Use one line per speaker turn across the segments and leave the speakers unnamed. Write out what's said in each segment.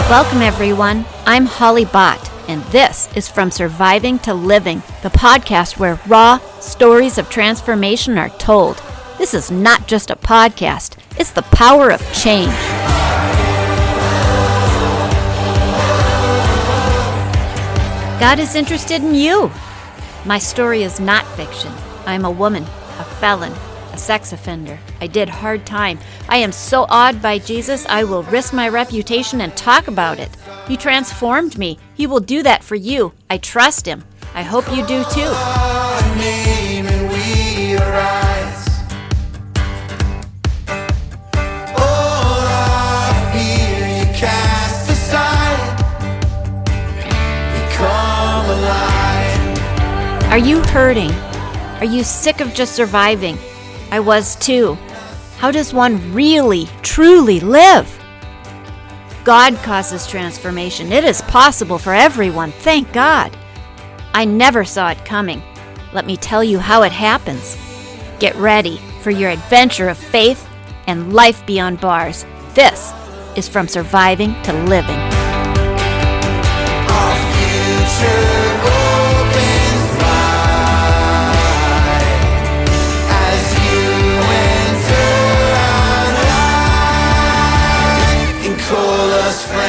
Welcome, everyone. I'm Holly Bott, and this is From Surviving to Living, the podcast where raw stories of transformation are told. This is not just a podcast, it's the power of change. God is interested in you. My story is not fiction. I'm a woman, a felon, a sex offender. I did hard time. I am so awed by Jesus, I will risk my reputation and talk about it. He transformed me. He will do that for you. I trust him. I hope you do too. Are you hurting? Are you sick of just surviving? I was too. How does one really, truly live? God causes transformation. It is possible for everyone, thank God. I never saw it coming. Let me tell you how it happens. Get ready for your adventure of faith and life beyond bars. This is From Surviving to Living.
Our future opens wide as you enter our life and call us friends.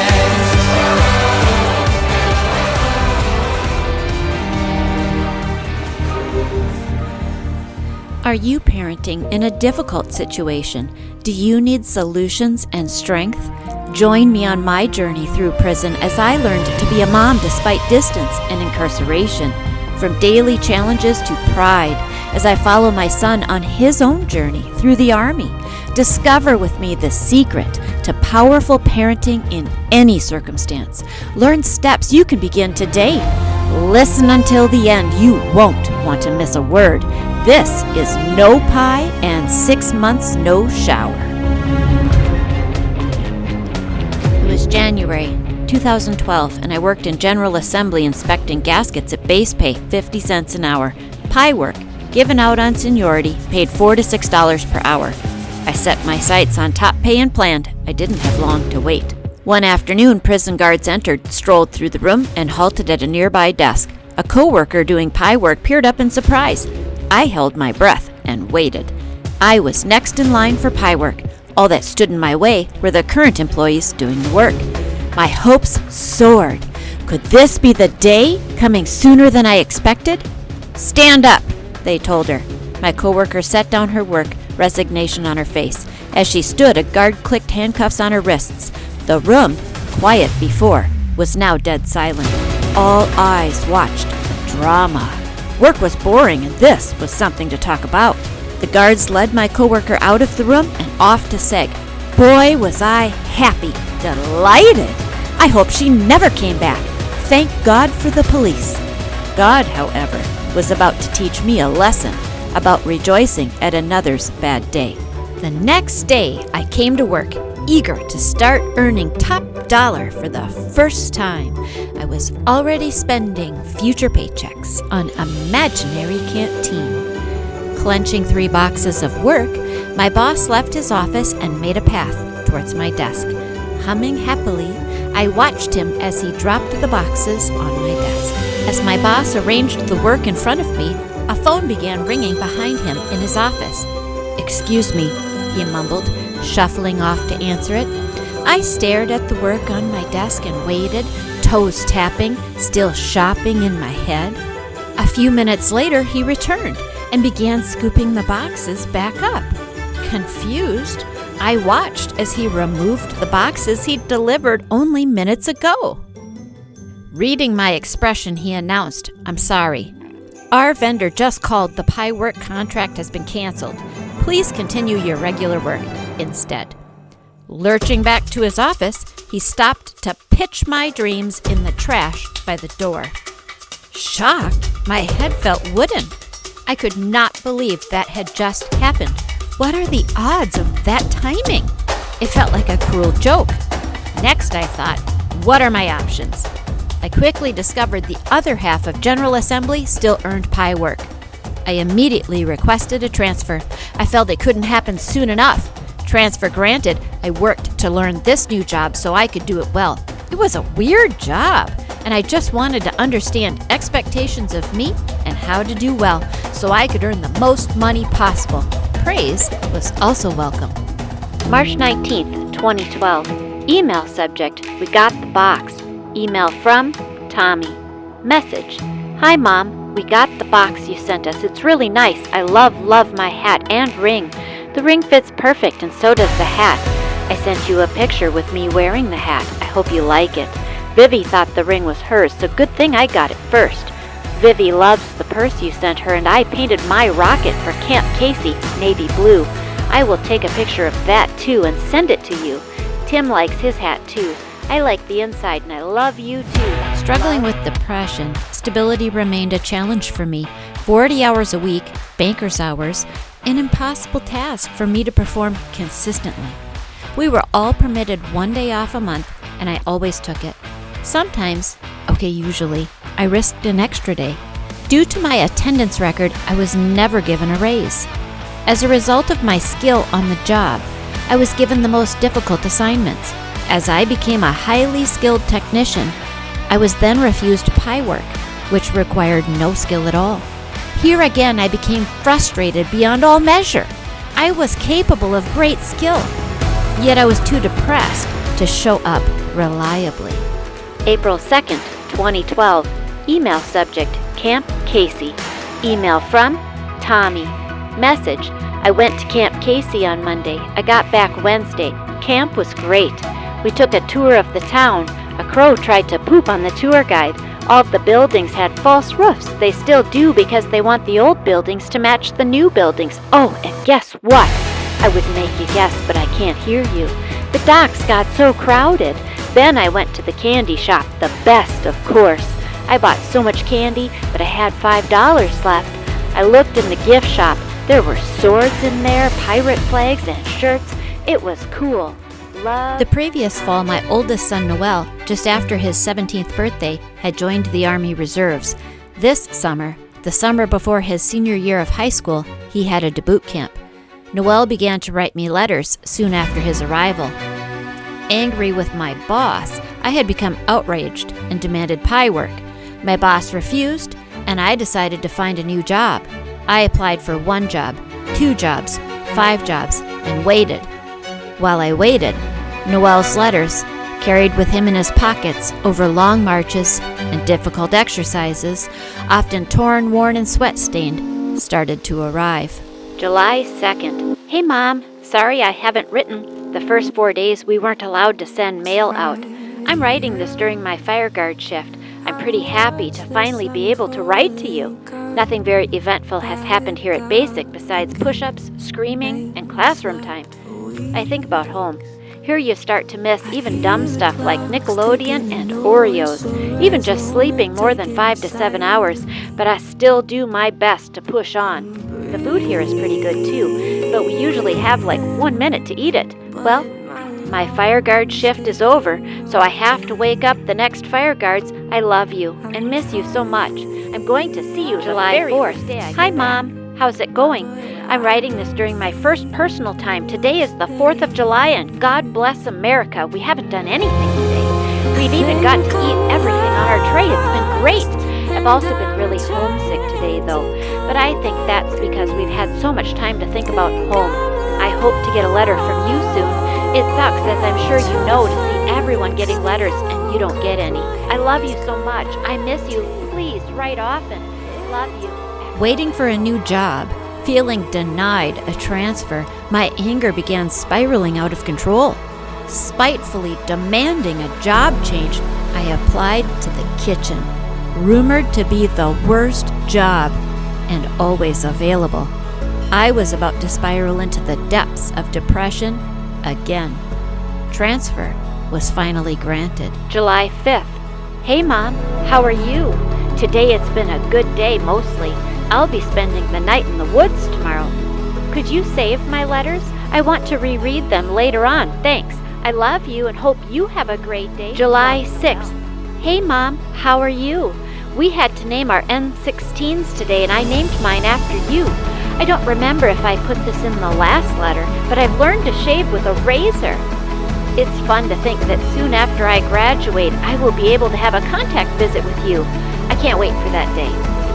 Are you parenting in a difficult situation? Do you need solutions and strength? Join me on my journey through prison as I learned to be a mom despite distance and incarceration, from daily challenges to pride, as I follow my son on his own journey through the Army. Discover with me the secret to powerful parenting in any circumstance. Learn steps you can begin today. Listen until the end. You won't want to miss a word. This is No Pie and 6 months no shower. It was January 2012, and I worked in General Assembly inspecting gaskets at base pay, 50 cents an hour. Pie work, given out on seniority, paid $4 to $6 per hour. I set my sights on top pay and planned. I didn't have long to wait. One afternoon, prison guards entered, strolled through the room, and halted at a nearby desk. A co-worker doing pie work peered up in surprise. I held my breath and waited. I was next in line for pie work. All that stood in my way were the current employees doing the work. My hopes soared. Could this be the day, coming sooner than I expected? Stand up, they told her. My coworker set down her work, resignation on her face. As she stood, a guard clicked handcuffs on her wrists. The room, quiet before, was now dead silent. All eyes watched the drama. Work was boring, and this was something to talk about. The guards led my coworker out of the room and off to Seg. Boy, was I happy, delighted. I hope she never came back. Thank God for the police. God, however, was about to teach me a lesson about rejoicing at another's bad day. The next day, I came to work, eager to start earning top dollar for the first time. I was already spending future paychecks on imaginary canteen. Clenching 3 boxes of work, my boss left his office and made a path towards my desk. Humming happily, I watched him as he dropped the boxes on my desk. As my boss arranged the work in front of me, a phone began ringing behind him in his office. "Excuse me," he mumbled, shuffling off to answer it. I stared at the work on my desk and waited, toes tapping, still shopping in my head. A few minutes later, he returned and began scooping the boxes back up. Confused, I watched as he removed the boxes he'd delivered only minutes ago. Reading my expression, he announced, "I'm sorry. Our vendor just called. The pie work contract has been canceled. Please continue your regular work instead." Lurching back to his office, he stopped to pitch my dreams in the trash by the door. Shocked, my head felt wooden. I could not believe that had just happened. What are the odds of that timing? It felt like a cruel joke. Next, I thought, what are my options? I quickly discovered the other half of General Assembly still earned pie work. I immediately requested a transfer. I felt it couldn't happen soon enough. Transfer granted, I worked to learn this new job so I could do it well. It was a weird job, and I just wanted to understand expectations of me and how to do well so I could earn the most money possible. Praise was also welcome. March 19th, 2012. Email subject, we got the box. Email from Tommy. Message, hi Mom, we got the box you sent us. It's really nice. I love my hat and ring. The ring fits perfect and so does the hat. I sent you a picture with me wearing the hat. I hope you like it. Vivi thought the ring was hers, so good thing I got it first. Vivi loves the purse you sent her, and I painted my rocket for Camp Casey, navy blue. I will take a picture of that too and send it to you. Tim likes his hat too. I like the inside and I love you too. Struggling with depression, stability remained a challenge for me. 40 hours a week, banker's hours, an impossible task for me to perform consistently. We were all permitted 1 day off a month, and I always took it. Sometimes, usually, I risked an extra day. Due to my attendance record, I was never given a raise. As a result of my skill on the job, I was given the most difficult assignments. As I became a highly skilled technician, I was then refused pie work, which required no skill at all. Here again, I became frustrated beyond all measure. I was capable of great skill, yet I was too depressed to show up reliably. April 2nd, 2012. Email subject, Camp Casey. Email from Tommy. Message, I went to Camp Casey on Monday. I got back Wednesday. Camp was great. We took a tour of the town. A crow tried to poop on the tour guide. All of the buildings had false roofs. They still do because they want the old buildings to match the new buildings. Oh, and guess what? I would make you guess, but I can't hear you. The docks got so crowded. Then I went to the candy shop, the best, of course. I bought so much candy, but I had $5 left. I looked in the gift shop. There were swords in there, pirate flags, and shirts. It was cool. The previous fall, my oldest son, Noel, just after his 17th birthday, had joined the Army Reserves. This summer, the summer before his senior year of high school, he headed to boot camp. Noel began to write me letters soon after his arrival. Angry with my boss, I had become outraged and demanded pie work. My boss refused, and I decided to find a new job. I applied for 1 job, 2 jobs, 5 jobs, and waited. While I waited, Noel's letters, carried with him in his pockets over long marches and difficult exercises, often torn, worn, and sweat-stained, started to arrive. July 2nd. Hey Mom, sorry I haven't written. The first 4 days we weren't allowed to send mail out. I'm writing this during my fire guard shift. I'm pretty happy to finally be able to write to you. Nothing very eventful has happened here at Basic besides push-ups, screaming, and classroom time. I think about home. Here you start to miss even dumb stuff like Nickelodeon and Oreos, even just sleeping more than 5 to 7 hours, but I still do my best to push on. The food here is pretty good too, but we usually have like 1 minute to eat it. Well, my fire guard shift is over, so I have to wake up the next fire guards. I love you and miss you so much. I'm going to see you July 4th. Hi Mom, how's it going? I'm writing this during my first personal time. Today is the 4th of July and God bless America. We haven't done anything today. We've even gotten to eat everything on our tray. It's been great. I've also been really homesick today though, but I think that's because we've had so much time to think about home. I hope to get a letter from you soon. It sucks, as I'm sure you know, to see everyone getting letters and you don't get any. I love you so much. I miss you. Please write often. Love you. Waiting for a new job, feeling denied a transfer, my anger began spiraling out of control. Spitefully demanding a job change, I applied to the kitchen, rumored to be the worst job and always available. I was about to spiral into the depths of depression again. Transfer was finally granted. July 5th. Hey Mom, how are you? Today it's been a good day mostly. I'll be spending the night in the woods tomorrow. Could you save my letters? I want to reread them later on. Thanks. I love you and hope you have a great day. July 6th. Hey Mom, how are you? We had to name our N16s today and I named mine after you. I don't remember if I put this in the last letter, but I've learned to shave with a razor. It's fun to think that soon after I graduate, I will be able to have a contact visit with you. I can't wait for that day.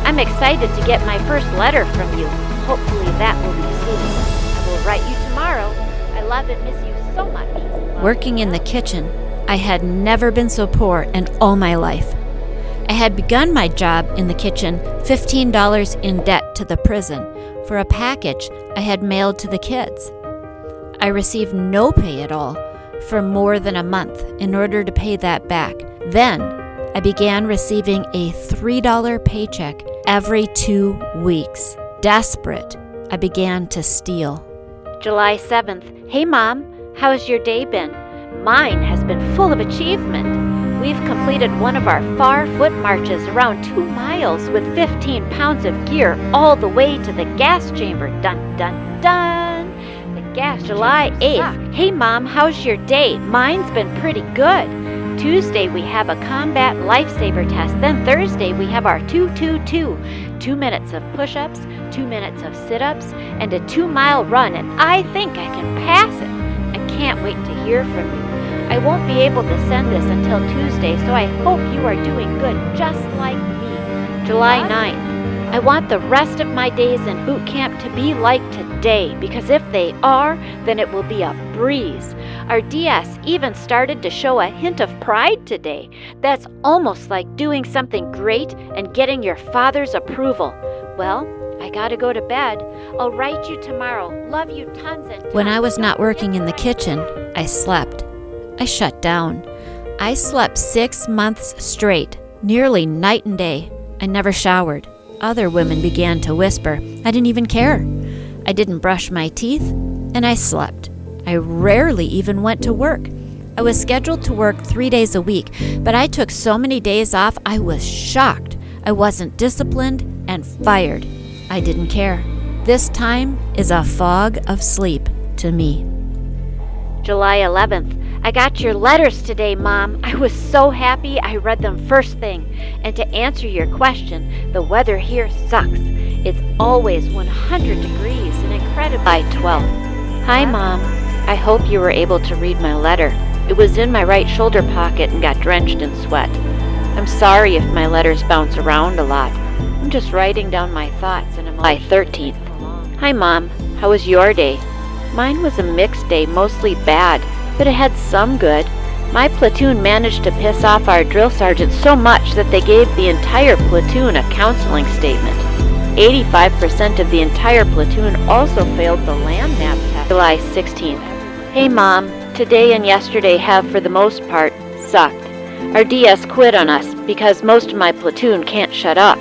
I'm excited to get my first letter from you. Hopefully that will be soon. I will write you tomorrow. I love and miss you so much. Working in the kitchen, I had never been so poor in all my life. I had begun my job in the kitchen $15 in debt to the prison for a package I had mailed to the kids. I received no pay at all for more than a month in order to pay that back. Then, I began receiving a $3 paycheck every 2 weeks. Desperate, I began to steal. July 7th. Hey, Mom, how's your day been? Mine has been full of achievement. We've completed one of our far foot marches around 2 miles with 15 pounds of gear all the way to the gas chamber. Dun, dun, dun. The gas July 8th. Hey, Mom, how's your day? Mine's been pretty good. Tuesday, we have a combat lifesaver test. Then Thursday, we have our 2-2-2. 2 minutes of push-ups, 2 minutes of sit-ups, and a 2-mile run, and I think I can pass it. I can't wait to hear from you. I won't be able to send this until Tuesday, so I hope you are doing good, just like me. July 9th. I want the rest of my days in boot camp to be like today, because if they are, then it will be a breeze. Our DS even started to show a hint of pride today. That's almost like doing something great and getting your father's approval. Well, I gotta go to bed. I'll write you tomorrow. Love you tons and tons. When I was not working in the kitchen, I slept. I shut down. I slept 6 months straight, nearly night and day. I never showered. Other women began to whisper. I didn't even care. I didn't brush my teeth, and I slept. I rarely even went to work. I was scheduled to work 3 days a week, but I took so many days off I was shocked. I wasn't disciplined and fired. I didn't care. This time is a fog of sleep to me. July 11th. I got your letters today, Mom. I was so happy I read them first thing. And to answer your question, the weather here sucks. It's always 100 degrees and incredible. July 12th. Hi, Mom. I hope you were able to read my letter. It was in my right shoulder pocket and got drenched in sweat. I'm sorry if my letters bounce around a lot. I'm just writing down my thoughts and July 13th. Hi, Mom. How was your day? Mine was a mixed day, mostly bad, but it had some good. My platoon managed to piss off our drill sergeant so much that they gave the entire platoon a counseling statement. 85% of the entire platoon also failed the land map test. July 16th. Hey, Mom. Today and yesterday have, for the most part, sucked. Our DS quit on us because most of my platoon can't shut up.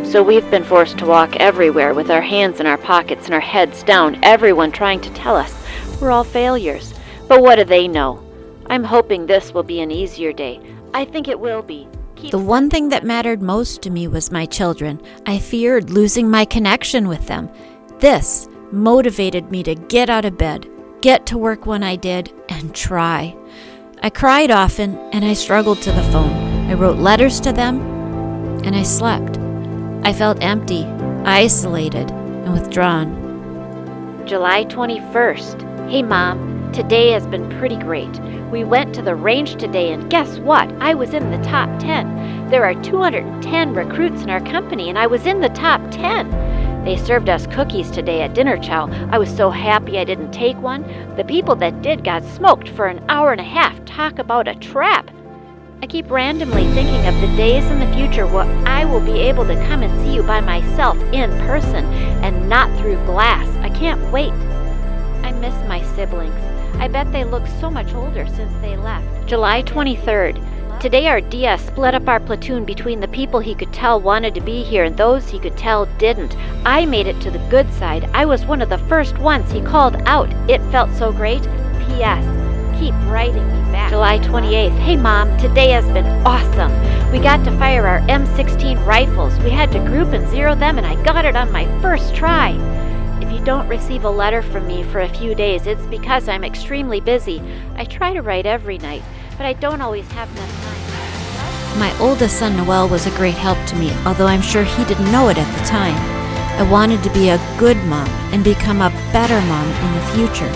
So we've been forced to walk everywhere with our hands in our pockets and our heads down, everyone trying to tell us we're all failures. But what do they know? I'm hoping this will be an easier day. I think it will be. The one thing that mattered most to me was my children. I feared losing my connection with them. This motivated me to get out of bed, get to work when I did, and try. I cried often, and I struggled to the phone. I wrote letters to them, and I slept. I felt empty, isolated, and withdrawn. July 21st. Hey, Mom. Today has been pretty great. We went to the range today, and guess what? I was in the top 10. There are 210 recruits in our company, and I was in the top 10. They served us cookies today at dinner chow. I was so happy I didn't take one. The people that did got smoked for an hour and a half. Talk about a trap. I keep randomly thinking of the days in the future where I will be able to come and see you by myself in person and not through glass. I can't wait. I miss my siblings. I bet they look so much older since they left. July 23rd. Today our DS split up our platoon between the people he could tell wanted to be here and those he could tell didn't. I made it to the good side. I was one of the first ones he called out. It felt so great. P.S. Keep writing me back. July 28th. Hey, Mom, today has been awesome. We got to fire our M16 rifles. We had to group and zero them, and I got it on my first try. If you don't receive a letter from me for a few days, it's because I'm extremely busy. I try to write every night, but I don't always have enough time. My oldest son, Noel, was a great help to me, although I'm sure he didn't know it at the time. I wanted to be a good mom and become a better mom in the future.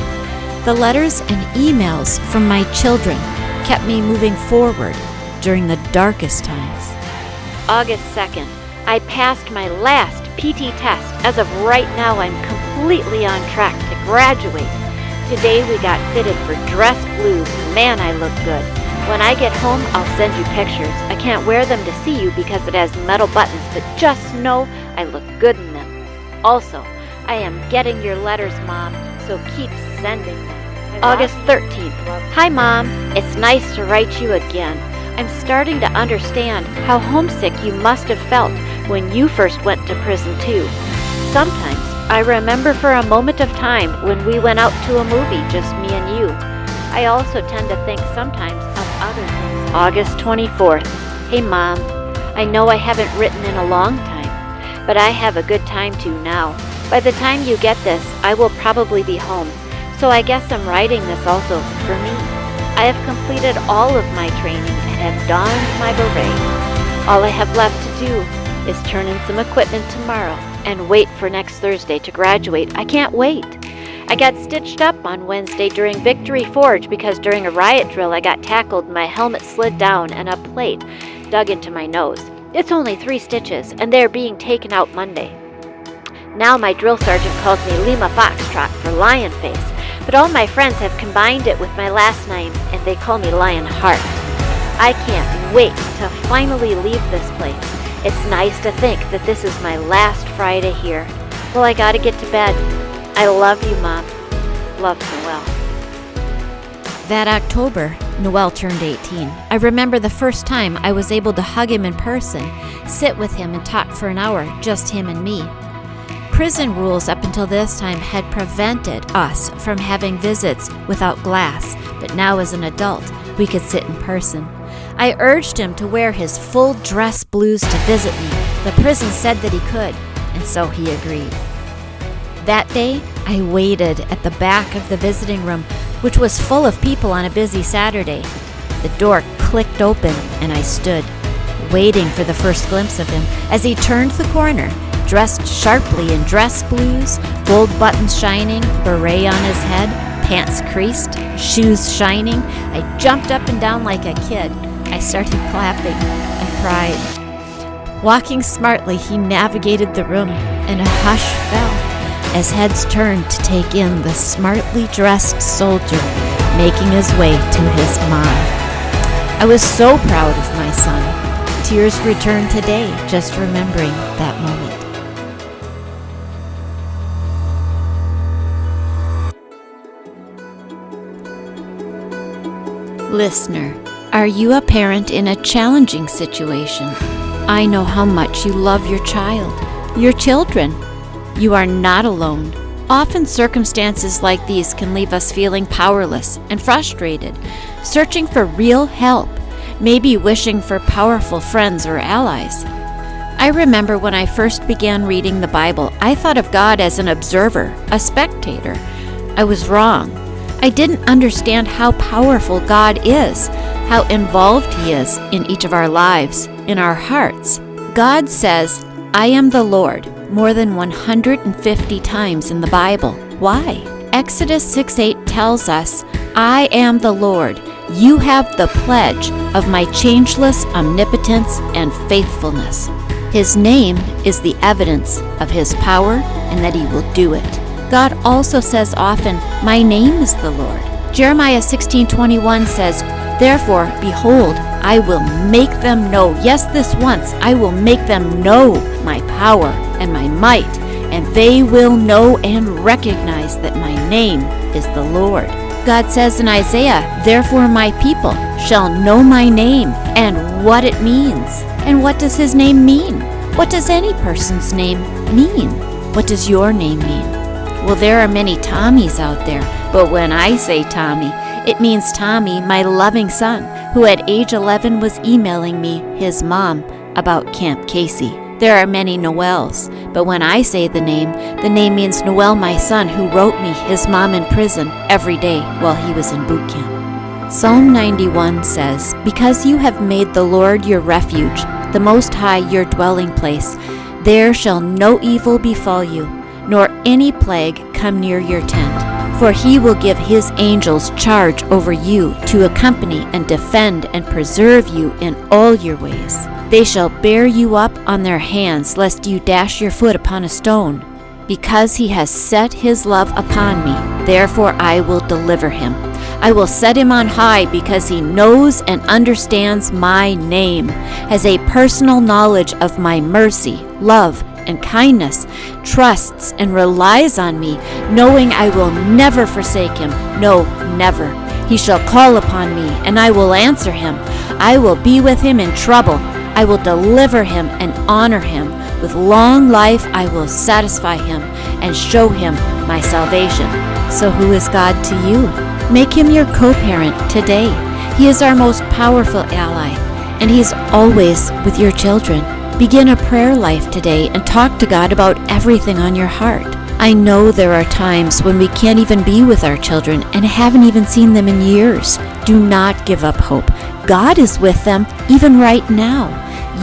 The letters and emails from my children kept me moving forward during the darkest times. August 2nd, I passed my last PT test. As of right now, I'm completely on track to graduate. Today we got fitted for dress blues. Man, I look good. When I get home, I'll send you pictures. I can't wear them to see you because it has metal buttons, but just know I look good in them. Also, I am getting your letters, Mom, so keep sending them. August 13th. Hi, Mom. It's nice to write you again. I'm starting to understand how homesick you must have felt when you first went to prison, too. Sometimes I remember for a moment of time when we went out to a movie, just me and you. I also tend to think sometimes of other things. August 24th. Hey, Mom. I know I haven't written in a long time, but I have a good time to now. By the time you get this, I will probably be home, so I guess I'm writing this also for me. I have completed all of my training and have donned my beret. All I have left to do is turn in some equipment tomorrow and wait for next Thursday to graduate. I can't wait. I got stitched up on Wednesday during Victory Forge because during a riot drill I got tackled and my helmet slid down and a plate dug into my nose. It's only 3 stitches and they're being taken out Monday. Now my drill sergeant calls me Lima Foxtrot for Lion Face, but all my friends have combined it with my last name and they call me Lionheart. I can't wait to finally leave this place. It's nice to think that this is my last Friday here. Well, I gotta get to bed. I love you, Mom. Love, Noelle. That October, Noelle turned 18. I remember the first time I was able to hug him in person, sit with him and talk for an hour, just him and me. Prison rules up until this time had prevented us from having visits without glass, but now as an adult, we could sit in person. I urged him to wear his full dress blues to visit me. The prison said that he could, and so he agreed. That day, I waited at the back of the visiting room, which was full of people on a busy Saturday. The door clicked open, and I stood, waiting for the first glimpse of him as he turned the corner, dressed sharply in dress blues, gold buttons shining, beret on his head, pants creased, shoes shining. I jumped up and down like a kid. I started clapping and cried. Walking smartly, he navigated the room, and a hush fell as heads turned to take in the smartly dressed soldier making his way to his mom. I was so proud of my son. Tears returned today just remembering that moment. Listener, are you a parent in a challenging situation? I know how much you love your child, your children. You are not alone. Often circumstances like these can leave us feeling powerless and frustrated, searching for real help, maybe wishing for powerful friends or allies. I remember when I first began reading the Bible, I thought of God as an observer, a spectator. I was wrong. I didn't understand how powerful God is, how involved He is in each of our lives, in our hearts. God says, I am the Lord, more than 150 times in the Bible. Why? Exodus 6:8 tells us, I am the Lord. You have the pledge of my changeless omnipotence and faithfulness. His name is the evidence of His power and that He will do it. God also says often, my name is the Lord. Jeremiah 16:21 says, therefore, behold, I will make them know, yes, this once, I will make them know my power and my might, and they will know and recognize that my name is the Lord. God says in Isaiah, therefore my people shall know my name and what it means. And what does His name mean? What does any person's name mean? What does your name mean? Well, there are many Tommies out there, but when I say Tommy, it means Tommy, my loving son, who at age 11 was emailing me, his mom, about Camp Casey. There are many Noelles, but when I say the name means Noelle, my son, who wrote me his mom in prison every day while he was in boot camp. Psalm 91 says, because you have made the Lord your refuge, the Most High your dwelling place, there shall no evil befall you, nor any plague come near your tent. For he will give his angels charge over you to accompany and defend and preserve you in all your ways. They shall bear you up on their hands, lest you dash your foot upon a stone. Because he has set his love upon me, therefore I will deliver him. I will set him on high because he knows and understands my name, has a personal knowledge of my mercy, love, and kindness, trusts and relies on me, knowing I will never forsake him. No, never. He shall call upon me, and I will answer him. I will be with him in trouble. I will deliver him and honor him. With long life I will satisfy him and show him my salvation. So who is God to you? Make him your co-parent today. He is our most powerful ally, and he's always with your children. Begin a prayer life today and talk to God about everything on your heart. I know there are times when we can't even be with our children and haven't even seen them in years. Do not give up hope. God is with them even right now.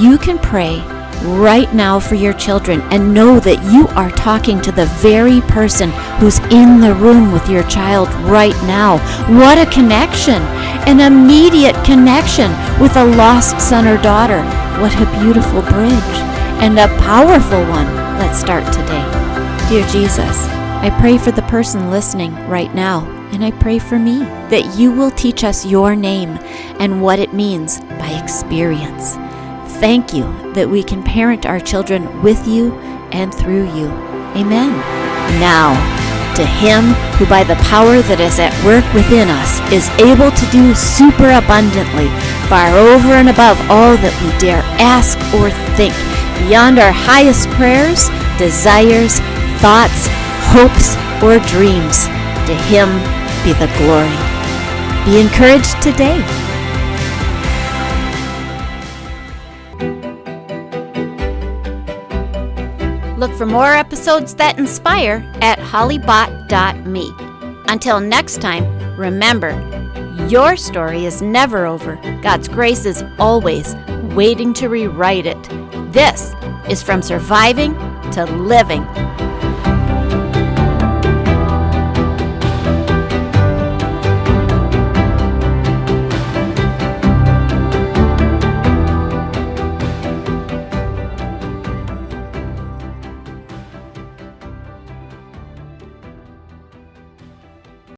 You can pray right now for your children and know that you are talking to the very person who's in the room with your child right now. What a connection! An immediate connection with a lost son or daughter. What a beautiful bridge, and a powerful one. Let's start today. Dear Jesus, I pray for the person listening right now, and I pray for me, that you will teach us your name and what it means by experience. Thank you that we can parent our children with you and through you. Amen. Now, to him who by the power that is at work within us is able to do superabundantly, far over and above all that we dare ask or think, beyond our highest prayers, desires, thoughts, hopes, or dreams. To him be the glory. Be encouraged today. Look for more episodes that inspire at hollybot.me. Until next time, remember, your story is never over. God's grace is always waiting to rewrite it. This is From Surviving to Living.